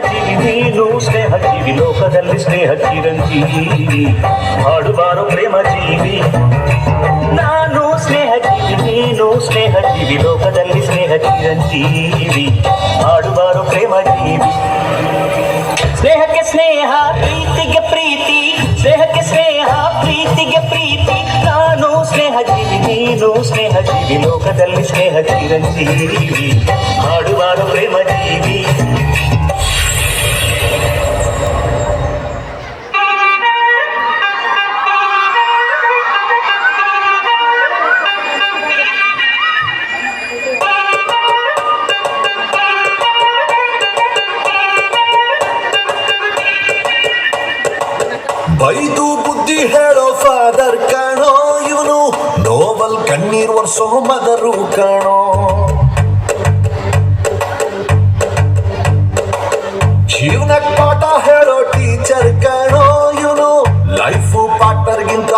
ಜೀವಿ ನೀನು ಸ್ನೇಹ ಜೀವಿ ಲೋಕದಲ್ಲಿ ಸ್ನೇಹ ಚಿರಂಜೀವಿ ಹಾಡುವಾರು ಪ್ರೇಮ ಜೀವಿ ನಾನು ಸ್ನೇಹ ಜೀವಿ ನೀನು ಸ್ನೇಹ ಜೀವಿ ಲೋಕದಲ್ಲಿ ಸ್ನೇಹ ಚಿರಂಜೀವಿ ಹಾಡುವಾರು ಪ್ರೇಮ ಜೀವಿ ಸ್ನೇಹಕ್ಕೆ ಸ್ನೇಹ ಪ್ರೀತಿಗೆ ಪ್ರೀತಿ ಸ್ನೇಹಕ್ಕೆ ಸ್ನೇಹ ಪ್ರೀತಿಗೆ ಪ್ರೀತಿ ನಾನು ಸ್ನೇಹ ಜೀವಿ ನೀನು ಸ್ನೇಹ ಜೀವಿ ಲೋಕದಲ್ಲಿ ಸ್ನೇಹ ಚಿರಂಜೀವಿ ಹಾಡುವಾರು ಪ್ರೇಮ ಜೀವಿ ಬೈದು ಬುದ್ಧಿ ಹೇಳೋ ಫಾದರ್ ಕಾಣೋ ಇವನು ನೋವಲ್ ಕಣ್ಣೀರ್ ವರ್ಷೋ ಮದರು ಕಾಣೋ ಜೀವನಕ್ ಪಾಠ ಹೇಳೋ ಟೀಚರ್ ಕಾಣೋ ಇವನು ಲೈಫು ಪಾರ್ಟ್ನರ್ಗಿಂತ